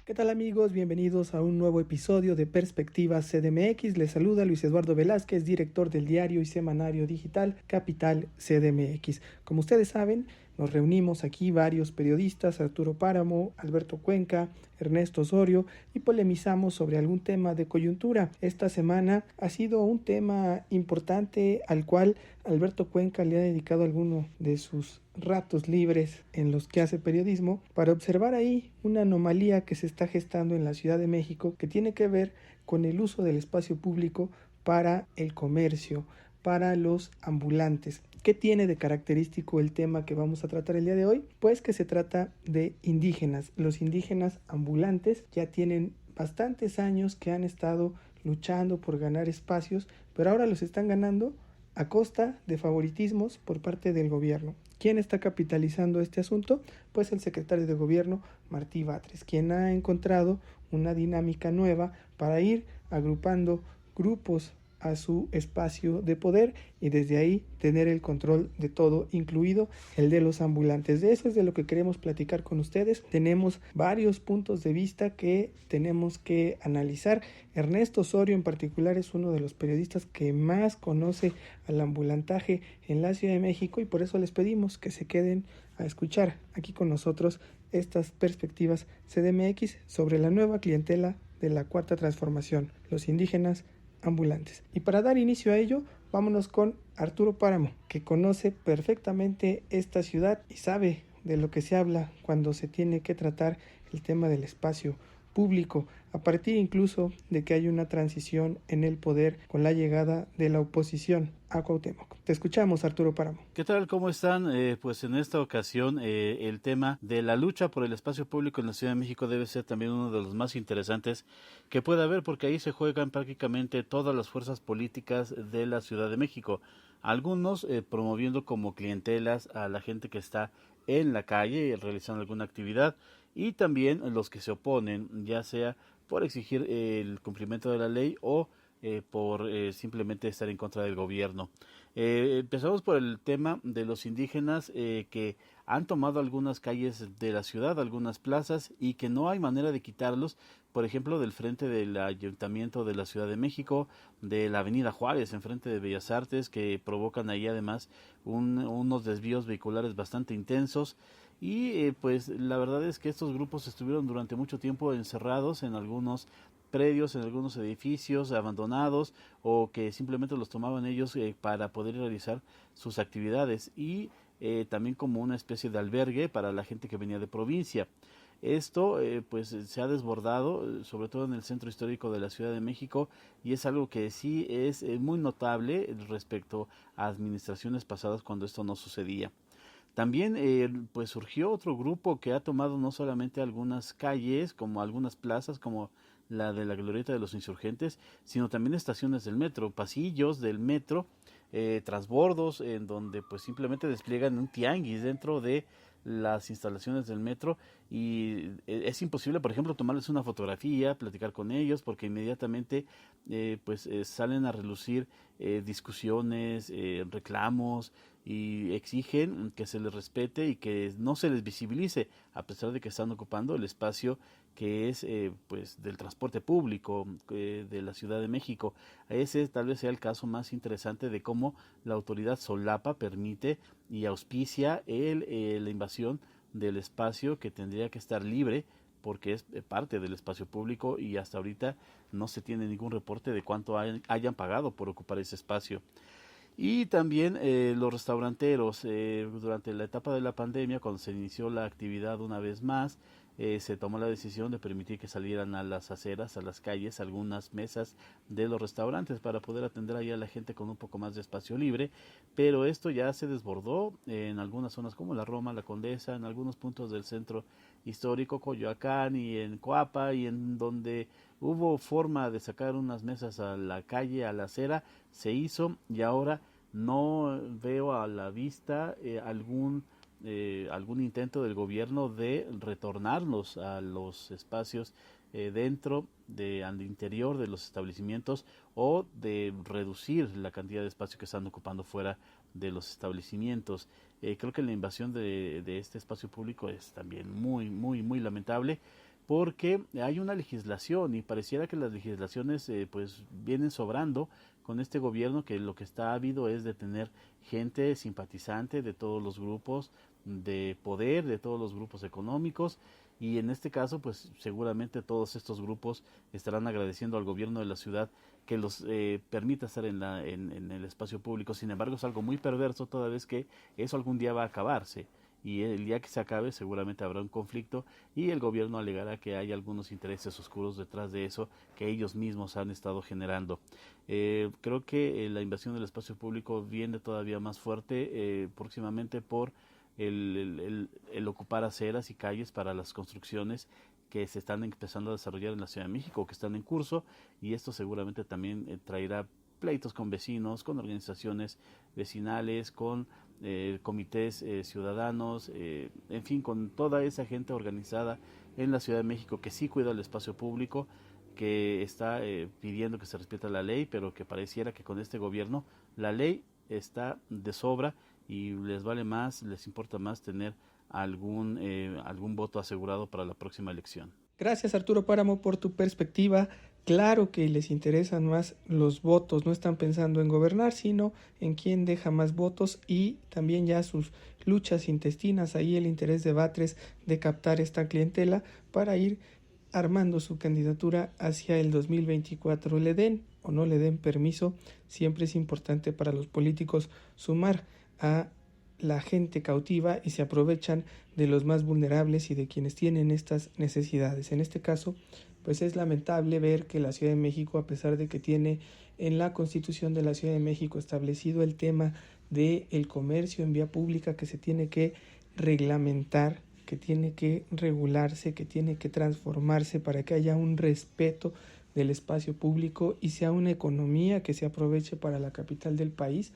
¿Qué tal amigos? Bienvenidos a un nuevo episodio de Perspectivas CDMX. Les saluda Luis Eduardo Velázquez, director del diario y semanario digital Capital CDMX. Como ustedes saben, nos reunimos aquí varios periodistas, Arturo Páramo, Alberto Cuenca, Ernesto Osorio, y polemizamos sobre algún tema de coyuntura. Esta semana ha sido un tema importante al cual Alberto Cuenca le ha dedicado alguno de sus ratos libres en los que hace periodismo para observar ahí una anomalía que se está gestando en la Ciudad de México que tiene que ver con el uso del espacio público para el comercio, para los ambulantes. ¿Qué tiene de característico el tema que vamos a tratar el día de hoy? Pues que se trata de indígenas. Los indígenas ambulantes ya tienen bastantes años que han estado luchando por ganar espacios, pero ahora los están ganando a costa de favoritismos por parte del gobierno. ¿Quién está capitalizando este asunto? Pues el secretario de gobierno, Martí Batres, quien ha encontrado una dinámica nueva para ir agrupando grupos a su espacio de poder y desde ahí tener el control de todo, incluido el de los ambulantes. De eso es de lo que queremos platicar con ustedes. Tenemos varios puntos de vista que tenemos que analizar. Ernesto Osorio en particular es uno de los periodistas que más conoce al ambulantaje en la Ciudad de México y por eso les pedimos que se queden a escuchar aquí con nosotros estas perspectivas CDMX sobre la nueva clientela de la Cuarta Transformación, los indígenas ambulantes. Y para dar inicio a ello, vámonos con Arturo Páramo, que conoce perfectamente esta ciudad y sabe de lo que se habla cuando se tiene que tratar el tema del espacio público, a partir incluso de que hay una transición en el poder con la llegada de la oposición a Cuauhtémoc. Te escuchamos, Arturo Páramo. ¿Qué tal? ¿Cómo están? Pues en esta ocasión el tema de la lucha por el espacio público en la Ciudad de México debe ser también uno de los más interesantes que pueda haber, porque ahí se juegan prácticamente todas las fuerzas políticas de la Ciudad de México. Algunos promoviendo como clientelas a la gente que está en la calle realizando alguna actividad, y también los que se oponen, ya sea por exigir el cumplimiento de la ley o por simplemente estar en contra del gobierno. Empezamos por el tema de los indígenas que han tomado algunas calles de la ciudad, algunas plazas, y que no hay manera de quitarlos, por ejemplo, del frente del Ayuntamiento de la Ciudad de México, de la Avenida Juárez, enfrente de Bellas Artes, que provocan ahí además unos desvíos vehiculares bastante intensos. Y pues la verdad es que estos grupos estuvieron durante mucho tiempo encerrados en algunos predios, en algunos edificios abandonados, o que simplemente los tomaban ellos para poder realizar sus actividades, y también como una especie de albergue para la gente que venía de provincia. Esto pues se ha desbordado, sobre todo en el centro histórico de la Ciudad de México, y es algo que sí es muy notable respecto a administraciones pasadas cuando esto no sucedía. También pues surgió otro grupo que ha tomado no solamente algunas calles, como algunas plazas, como la de la Glorieta de los Insurgentes, sino también estaciones del metro, pasillos del metro, transbordos en donde pues simplemente despliegan un tianguis dentro de las instalaciones del metro, y es imposible, por ejemplo, tomarles una fotografía, platicar con ellos, porque inmediatamente salen a relucir discusiones, reclamos, y exigen que se les respete y que no se les visibilice, a pesar de que están ocupando el espacio que es pues del transporte público de la Ciudad de México. Ese tal vez sea el caso más interesante de cómo la autoridad solapa, permite y auspicia la invasión del espacio que tendría que estar libre, porque es parte del espacio público, y hasta ahorita no se tiene ningún reporte de cuánto hayan pagado por ocupar ese espacio. Y también los restauranteros, durante la etapa de la pandemia, cuando se inició la actividad una vez más, se tomó la decisión de permitir que salieran a las aceras, a las calles, algunas mesas de los restaurantes para poder atender ahí a la gente con un poco más de espacio libre, pero esto ya se desbordó en algunas zonas como la Roma, la Condesa, en algunos puntos del centro histórico, Coyoacán y en Coapa, y en donde hubo forma de sacar unas mesas a la calle, a la acera, se hizo, y ahora no veo a la vista algún intento del gobierno de retornarnos a los espacios dentro al interior de los establecimientos, o de reducir la cantidad de espacio que están ocupando fuera de los establecimientos. Creo que la invasión de este espacio público es también muy lamentable, porque hay una legislación y pareciera que las legislaciones pues vienen sobrando con este gobierno, que lo que está habido es de tener gente simpatizante de todos los grupos de poder, de todos los grupos económicos, y en este caso pues seguramente todos estos grupos estarán agradeciendo al gobierno de la ciudad que los permita estar en el espacio público. Sin embargo, es algo muy perverso, toda vez que eso algún día va a acabarse, y el día que se acabe seguramente habrá un conflicto y el gobierno alegará que hay algunos intereses oscuros detrás de eso que ellos mismos han estado generando. Creo que la invasión del espacio público viene todavía más fuerte próximamente por el ocupar aceras y calles para las construcciones que se están empezando a desarrollar en la Ciudad de México, que están en curso, y esto seguramente también traerá pleitos con vecinos, con organizaciones vecinales, con comités ciudadanos, en fin, con toda esa gente organizada en la Ciudad de México que sí cuida el espacio público, que está pidiendo que se respete la ley, pero que pareciera que con este gobierno la ley está de sobra y les vale más, les importa más tener algún voto asegurado para la próxima elección. Gracias, Arturo Páramo, por tu perspectiva. Claro que les interesan más los votos, no están pensando en gobernar, sino en quién deja más votos, y también ya sus luchas intestinas, ahí el interés de Batres de captar esta clientela para ir armando su candidatura hacia el 2024. Le den o no le den permiso, siempre es importante para los políticos sumar a la gente cautiva y se aprovechan de los más vulnerables y de quienes tienen estas necesidades. En este caso, pues es lamentable ver que la Ciudad de México, a pesar de que tiene en la Constitución de la Ciudad de México establecido el tema del comercio en vía pública, que se tiene que reglamentar, que tiene que regularse, que tiene que transformarse para que haya un respeto del espacio público y sea una economía que se aproveche para la capital del país,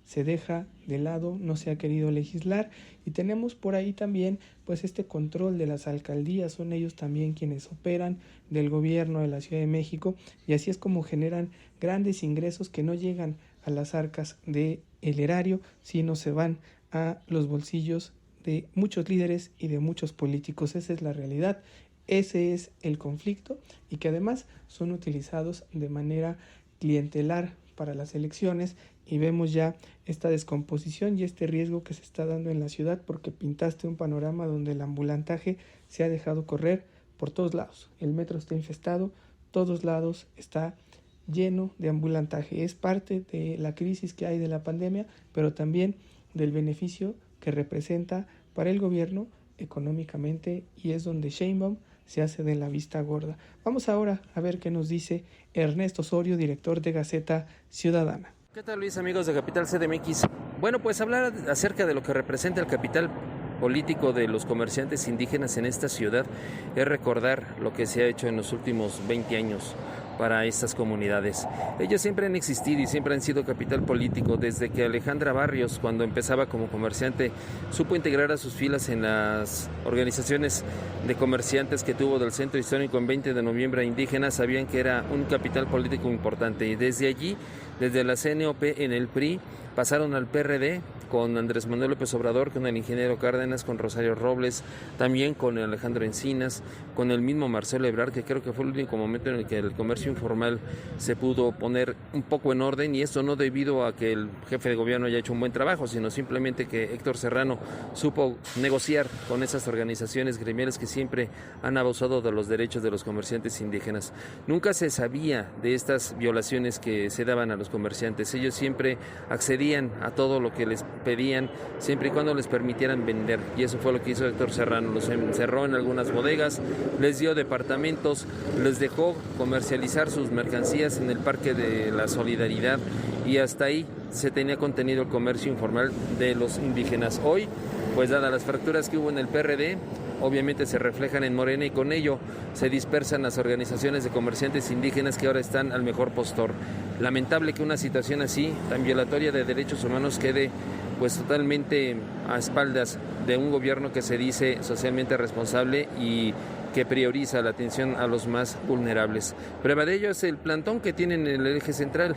se deja de lado, no se ha querido legislar, y tenemos por ahí también pues este control de las alcaldías, son ellos también quienes operan del gobierno de la Ciudad de México, y así es como generan grandes ingresos que no llegan a las arcas del erario, sino se van a los bolsillos de muchos líderes y de muchos políticos. Esa es la realidad, ese es el conflicto, y que además son utilizados de manera clientelar para las elecciones, y vemos ya esta descomposición y este riesgo que se está dando en la ciudad, porque pintaste un panorama donde el ambulantaje se ha dejado correr por todos lados. El metro está infestado, todos lados está lleno de ambulantaje. Es parte de la crisis que hay de la pandemia, pero también del beneficio que representa para el gobierno económicamente, y es donde Sheinbaum se hace de la vista gorda. Vamos ahora a ver qué nos dice Ernesto Osorio, director de Gaceta Ciudadana. ¿Qué tal, Luis, amigos de Capital CDMX? Bueno, pues hablar acerca de lo que representa el capital político de los comerciantes indígenas en esta ciudad es recordar lo que se ha hecho en los últimos 20 años para estas comunidades. Ellos siempre han existido y siempre han sido capital político. Desde que Alejandra Barrios, cuando empezaba como comerciante, supo integrar a sus filas en las organizaciones de comerciantes que tuvo del Centro Histórico en 20 de noviembre indígena, sabían que era un capital político importante, y desde allí, desde la CNOP en el PRI, pasaron al PRD con Andrés Manuel López Obrador, con el ingeniero Cárdenas, con Rosario Robles, también con Alejandro Encinas, con el mismo Marcelo Ebrard, que creo que fue el único momento en el que el comercio informal se pudo poner un poco en orden, y esto no debido a que el jefe de gobierno haya hecho un buen trabajo, sino simplemente que Héctor Serrano supo negociar con esas organizaciones gremiales que siempre han abusado de los derechos de los comerciantes indígenas. Nunca se sabía de estas violaciones que se daban a los comerciantes. Ellos siempre accedían a todo lo que les pedían, siempre y cuando les permitieran vender, y eso fue lo que hizo Héctor Serrano. Los encerró en algunas bodegas, les dio departamentos, les dejó comercializar sus mercancías en el Parque de la Solidaridad, y hasta ahí se tenía contenido el comercio informal de los indígenas. Hoy, pues dadas las fracturas que hubo en el PRD, obviamente se reflejan en Morena, y con ello se dispersan las organizaciones de comerciantes indígenas que ahora están al mejor postor. Lamentable que una situación así, tan violatoria de derechos humanos, quede pues totalmente a espaldas de un gobierno que se dice socialmente responsable y que prioriza la atención a los más vulnerables. Prueba de ello es el plantón que tienen en el eje central.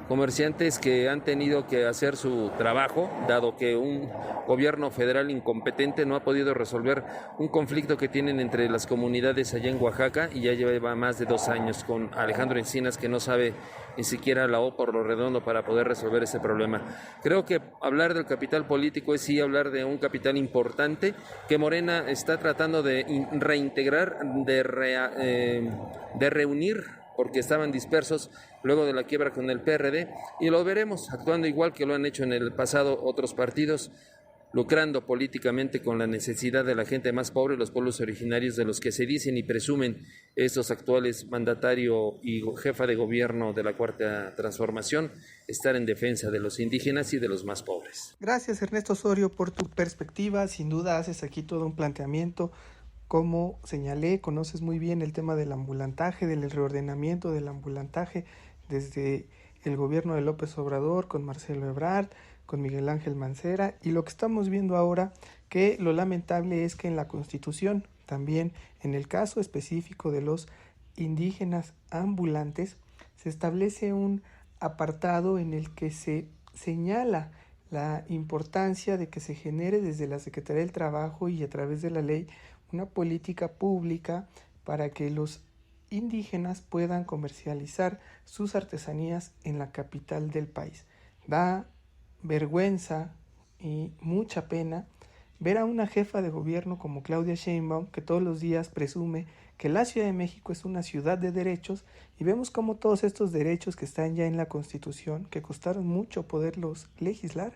comerciantes que han tenido que hacer su trabajo, dado que un gobierno federal incompetente no ha podido resolver un conflicto que tienen entre las comunidades allá en Oaxaca, y ya lleva más de 2 años con Alejandro Encinas, que no sabe ni siquiera la O por lo redondo para poder resolver ese problema. Creo que hablar del capital político es sí hablar de un capital importante que Morena está tratando de reintegrar, de reunir, porque estaban dispersos luego de la quiebra con el PRD, y lo veremos actuando igual que lo han hecho en el pasado otros partidos, lucrando políticamente con la necesidad de la gente más pobre, los pueblos originarios de los que se dicen y presumen estos actuales mandatario y jefa de gobierno de la Cuarta Transformación, estar en defensa de los indígenas y de los más pobres. Gracias, Ernesto Osorio, por tu perspectiva. Sin duda haces aquí todo un planteamiento. Como señalé, conoces muy bien el tema del ambulantaje, del reordenamiento del ambulantaje desde el gobierno de López Obrador, con Marcelo Ebrard, con Miguel Ángel Mancera, y lo que estamos viendo ahora, que lo lamentable es que en la Constitución, también en el caso específico de los indígenas ambulantes, se establece un apartado en el que se señala la importancia de que se genere desde la Secretaría del Trabajo y a través de la ley una política pública para que los indígenas puedan comercializar sus artesanías en la capital del país. Da vergüenza y mucha pena ver a una jefa de gobierno como Claudia Sheinbaum, que todos los días presume que la Ciudad de México es una ciudad de derechos, y vemos como todos estos derechos que están ya en la Constitución, que costaron mucho poderlos legislar,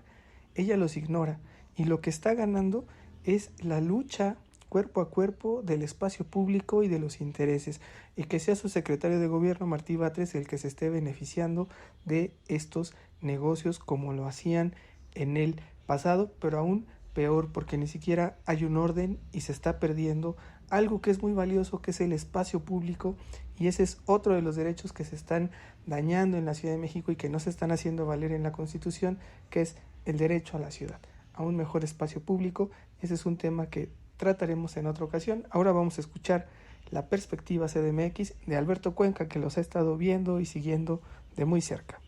ella los ignora, y lo que está ganando es la lucha cuerpo a cuerpo del espacio público y de los intereses, y que sea su secretario de gobierno, Martí Batres, el que se esté beneficiando de estos negocios como lo hacían en el pasado, pero aún peor, porque ni siquiera hay un orden y se está perdiendo algo que es muy valioso, que es el espacio público, y ese es otro de los derechos que se están dañando en la Ciudad de México y que no se están haciendo valer en la Constitución, que es el derecho a la ciudad, a un mejor espacio público. Ese es un tema que trataremos en otra ocasión. Ahora vamos a escuchar la perspectiva CDMX de Alberto Cuenca, que los ha estado viendo y siguiendo de muy cerca.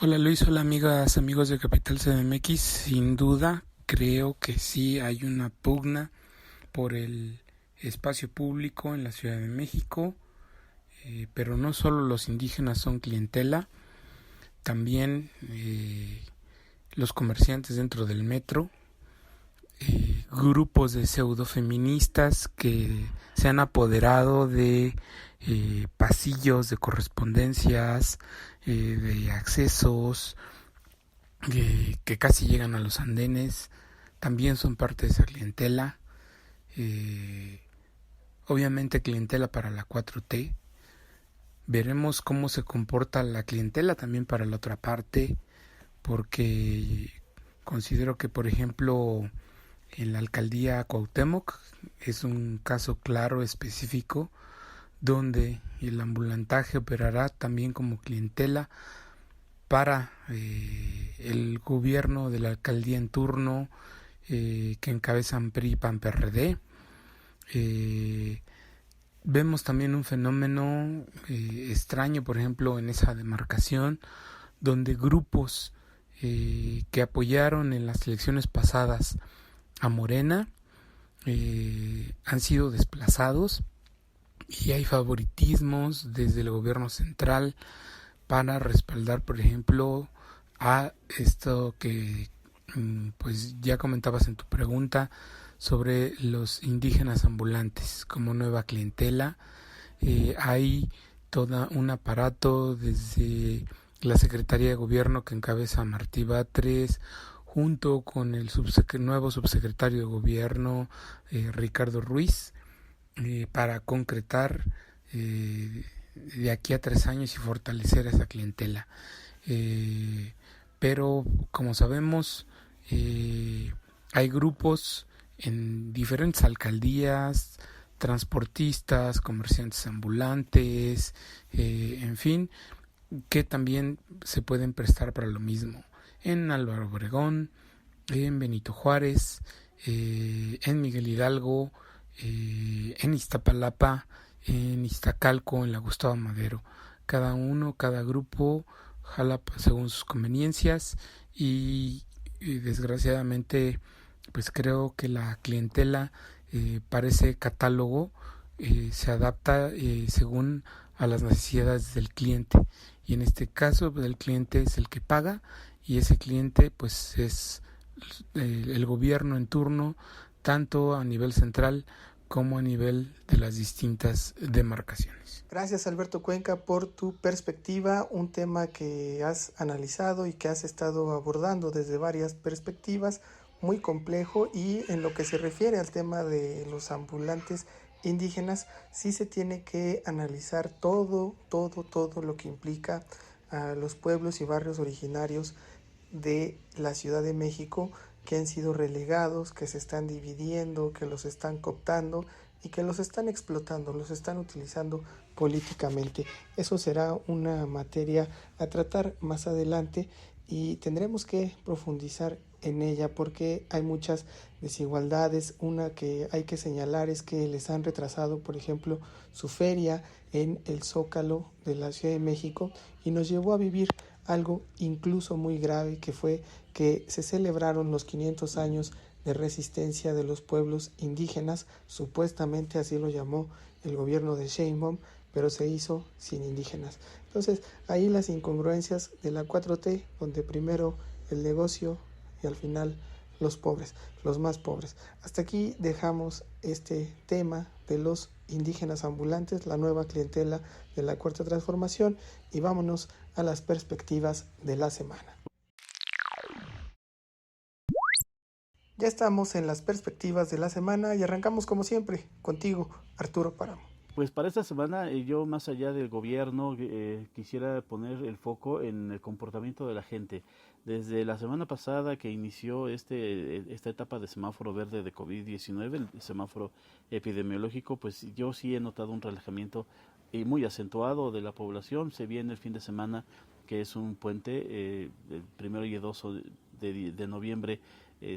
Hola Luis, hola amigas, amigos de Capital CDMX. Sin duda, creo que sí hay una pugna por el espacio público en la Ciudad de México, pero no solo los indígenas son clientela, también los comerciantes dentro del metro, grupos de pseudofeministas que se han apoderado de pasillos de correspondencias, de accesos que casi llegan a los andenes, también son parte de esa clientela. Obviamente clientela para la 4T. Veremos cómo se comporta la clientela también para la otra parte, porque considero que, por ejemplo, en la alcaldía Cuauhtémoc es un caso claro, específico, donde el ambulantaje operará también como clientela para el gobierno de la alcaldía en turno, que encabezan PRI, PAN, PRD. Vemos también un fenómeno extraño, por ejemplo, en esa demarcación, donde grupos que apoyaron en las elecciones pasadas a Morena han sido desplazados, y hay favoritismos desde el gobierno central para respaldar, por ejemplo, a esto que pues ya comentabas en tu pregunta sobre los indígenas ambulantes como nueva clientela. Hay todo un aparato desde la Secretaría de Gobierno que encabeza Martí Batres, junto con el nuevo subsecretario de Gobierno, Ricardo Ruiz, para concretar de aquí a 3 años y fortalecer esa clientela. Pero, como sabemos, hay grupos en diferentes alcaldías, transportistas, comerciantes ambulantes, en fin, que también se pueden prestar para lo mismo. En Álvaro Obregón, en Benito Juárez, en Miguel Hidalgo, en Iztapalapa, en Iztacalco, en la Gustavo Madero. Cada grupo jala según sus conveniencias y desgraciadamente pues creo que la clientela parece catálogo, se adapta según a las necesidades del cliente, y en este caso el cliente es el que paga, y ese cliente pues es el gobierno en turno, tanto a nivel central como a nivel de las distintas demarcaciones. Gracias, Alberto Cuenca, por tu perspectiva, un tema que has analizado y que has estado abordando desde varias perspectivas, muy complejo, y en lo que se refiere al tema de los ambulantes indígenas, sí se tiene que analizar todo lo que implica a los pueblos y barrios originarios de la Ciudad de México, que han sido relegados, que se están dividiendo, que los están cooptando y que los están explotando, los están utilizando políticamente. Eso será una materia a tratar más adelante y tendremos que profundizar en ella porque hay muchas desigualdades. Una que hay que señalar es que les han retrasado, por ejemplo, su feria en el Zócalo de la Ciudad de México, y nos llevó a vivir algo incluso muy grave, que fue que se celebraron los 500 años de resistencia de los pueblos indígenas, supuestamente así lo llamó el gobierno de Sheinbaum, pero se hizo sin indígenas. Entonces, ahí las incongruencias de la 4T, donde primero el negocio y al final los pobres, los más pobres. Hasta aquí dejamos este tema de los indígenas ambulantes, la nueva clientela de la Cuarta Transformación, y vámonos a las perspectivas de la semana. Ya estamos en las perspectivas de la semana y arrancamos como siempre contigo, Arturo Páramo. Pues para esta semana yo, más allá del gobierno, quisiera poner el foco en el comportamiento de la gente. Desde la semana pasada que inició esta etapa de semáforo verde de COVID-19, el semáforo epidemiológico, pues yo sí he notado un relajamiento muy acentuado de la población. Se viene el fin de semana, que es un puente, el 1 y el 2 de noviembre,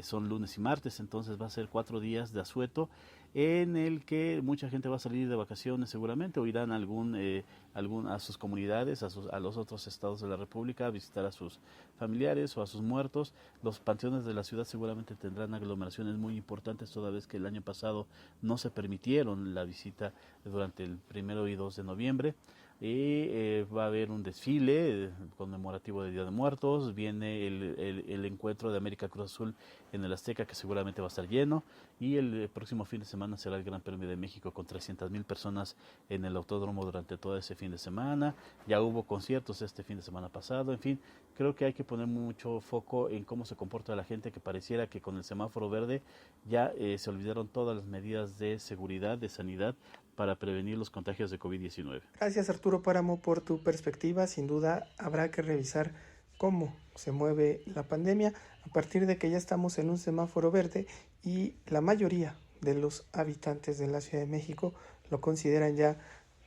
son lunes y martes, entonces va a ser 4 días de asueto en el que mucha gente va a salir de vacaciones seguramente, o irán a sus comunidades, a los otros estados de la República, a visitar a sus familiares o a sus muertos. Los panteones de la ciudad seguramente tendrán aglomeraciones muy importantes, toda vez que el año pasado no se permitieron la visita durante el 1 y 2 de noviembre. Y va a haber un desfile conmemorativo de Día de Muertos. Viene el encuentro de América Cruz Azul en el Azteca, que seguramente va a estar lleno, y el próximo fin de semana será el Gran Premio de México con 300,000 personas en el autódromo durante todo ese fin de semana. Ya hubo conciertos este fin de semana pasado. En fin, creo que hay que poner mucho foco en cómo se comporta la gente, que pareciera que con el semáforo verde ya se olvidaron todas las medidas de seguridad, de sanidad, para prevenir los contagios de COVID-19. Gracias, Arturo Páramo, por tu perspectiva. Sin duda habrá que revisar cómo se mueve la pandemia a partir de que ya estamos en un semáforo verde y la mayoría de los habitantes de la Ciudad de México lo consideran ya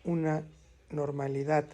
una normalidad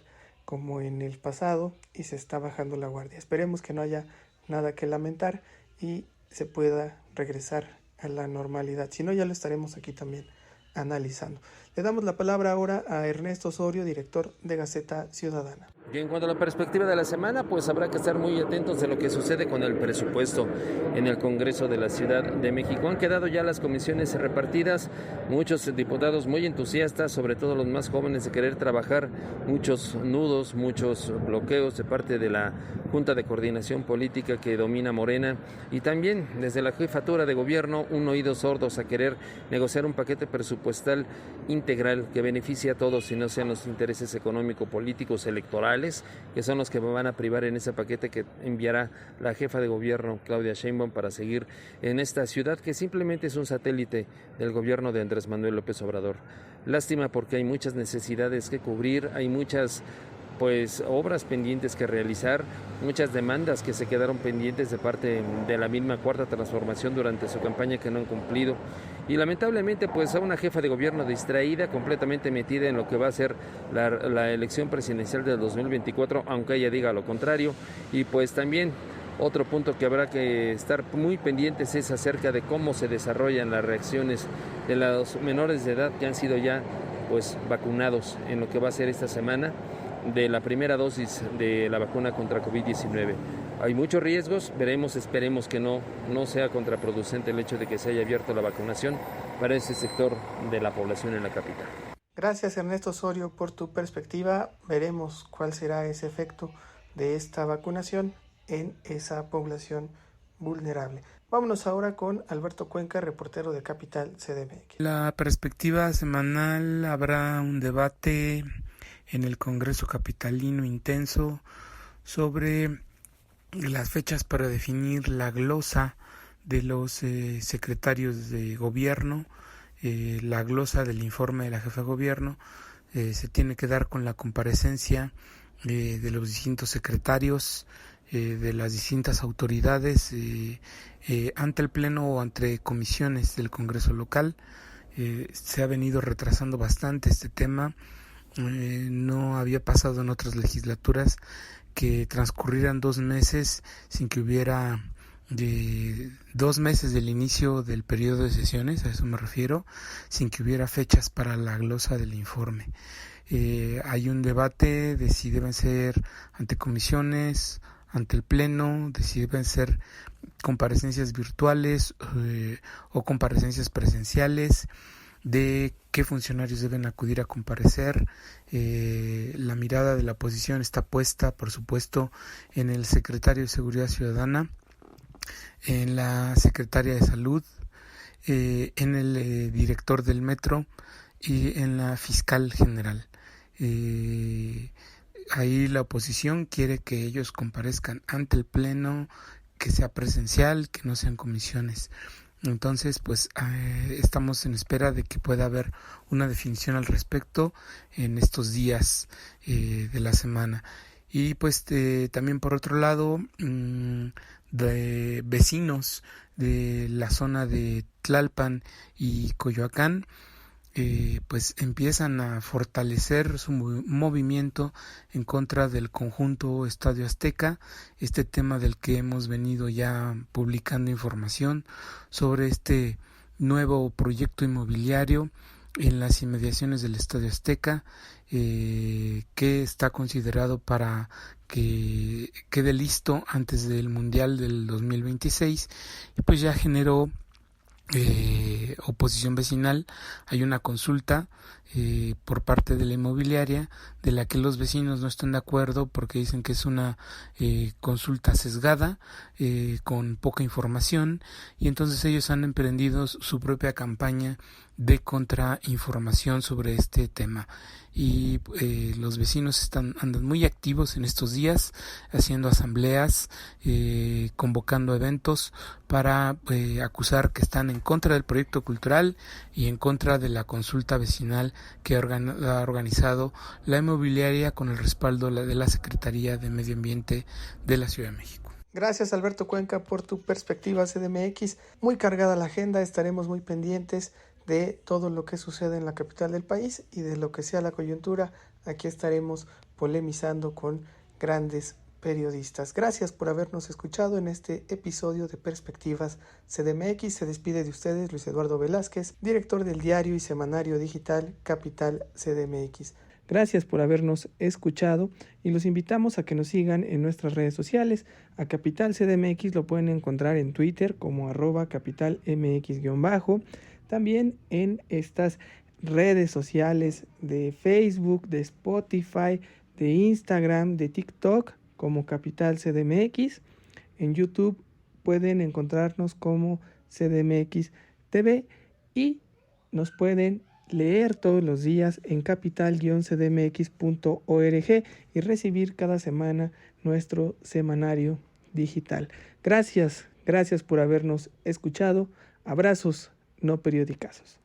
como en el pasado y se está bajando la guardia. Esperemos que no haya nada que lamentar y se pueda regresar a la normalidad. Si no, ya lo estaremos aquí también analizando. Le damos la palabra ahora a Ernesto Osorio, director de Gaceta Ciudadana. Y en cuanto a la perspectiva de la semana, pues habrá que estar muy atentos de lo que sucede con el presupuesto en el Congreso de la Ciudad de México. Han quedado ya las comisiones repartidas, muchos diputados muy entusiastas, sobre todo los más jóvenes, de querer trabajar, muchos nudos, muchos bloqueos de parte de la Junta de Coordinación Política que domina Morena, y también desde la jefatura de gobierno un oído sordos a querer negociar un paquete presupuestal integral que beneficie a todos y no sean los intereses económico-políticos electorales, que son los que van a privar en ese paquete que enviará la jefa de gobierno, Claudia Sheinbaum, para seguir en esta ciudad que simplemente es un satélite del gobierno de Andrés Manuel López Obrador. Lástima, porque hay muchas necesidades que cubrir, hay muchas obras pendientes que realizar, muchas demandas que se quedaron pendientes de parte de la misma Cuarta Transformación durante su campaña que no han cumplido, y lamentablemente a una jefa de gobierno distraída, completamente metida en lo que va a ser la elección presidencial del 2024, aunque ella diga lo contrario. Y también otro punto que habrá que estar muy pendientes es acerca de cómo se desarrollan las reacciones de los menores de edad que han sido ya vacunados en lo que va a ser esta semana. de la primera dosis de la vacuna contra COVID-19. Hay muchos riesgos, esperemos que no sea contraproducente el hecho de que se haya abierto la vacunación para ese sector de la población en la capital. Gracias, Ernesto Osorio, por tu perspectiva. Veremos cuál será ese efecto de esta vacunación en esa población vulnerable. Vámonos ahora con Alberto Cuenca, reportero de Capital CDMX. La perspectiva semanal, habrá un debate en el Congreso capitalino intenso sobre las fechas para definir la glosa de los secretarios de gobierno. La glosa del informe de la jefa de gobierno se tiene que dar con la comparecencia de los distintos secretarios, de las distintas autoridades ante el Pleno o ante comisiones del Congreso local. Se ha venido retrasando bastante este tema. No había pasado en otras legislaturas que transcurrieran 2 meses sin que hubiera 2 meses del inicio del periodo de sesiones, a eso me refiero, sin que hubiera fechas para la glosa del informe. Hay un debate de si deben ser ante comisiones, ante el Pleno, de si deben ser comparecencias virtuales o comparecencias presenciales, de qué funcionarios deben acudir a comparecer. La mirada de la oposición está puesta, por supuesto, en el secretario de Seguridad Ciudadana, en la secretaria de Salud, en el director del Metro y en la fiscal general. Ahí la oposición quiere que ellos comparezcan ante el Pleno, que sea presencial, que no sean comisiones. Entonces, pues estamos en espera de que pueda haber una definición al respecto en estos días de la semana. Y pues también por otro lado, de vecinos de la zona de Tlalpan y Coyoacán, pues empiezan a fortalecer su movimiento en contra del conjunto Estadio Azteca, este tema del que hemos venido ya publicando información sobre este nuevo proyecto inmobiliario en las inmediaciones del Estadio Azteca, que está considerado para que quede listo antes del Mundial del 2026, y pues ya generó oposición vecinal. Hay una consulta por parte de la inmobiliaria de la que los vecinos no están de acuerdo porque dicen que es una consulta sesgada, con poca información, y entonces ellos han emprendido su propia campaña de contrainformación sobre este tema. Y los vecinos andan muy activos en estos días, haciendo asambleas, convocando eventos para acusar que están en contra del proyecto cultural y en contra de la consulta vecinal que ha organizado la inmobiliaria con el respaldo de la Secretaría de Medio Ambiente de la Ciudad de México. Gracias, Alberto Cuenca, por tu perspectiva CDMX. Muy cargada la agenda, estaremos muy pendientes de todo lo que sucede en la capital del país y de lo que sea la coyuntura. Aquí estaremos polemizando con grandes periodistas. Gracias por habernos escuchado en este episodio de Perspectivas CDMX. Se despide de ustedes Luis Eduardo Velázquez, director del diario y semanario digital Capital CDMX. Gracias por habernos escuchado y los invitamos a que nos sigan en nuestras redes sociales. A Capital CDMX lo pueden encontrar en Twitter como @capitalmx_. También en estas redes sociales de Facebook, de Spotify, de Instagram, de TikTok como Capital CDMX. En YouTube pueden encontrarnos como CDMX TV y nos pueden leer todos los días en capital-cdmx.org y recibir cada semana nuestro semanario digital. Gracias por habernos escuchado. Abrazos no periodicazos.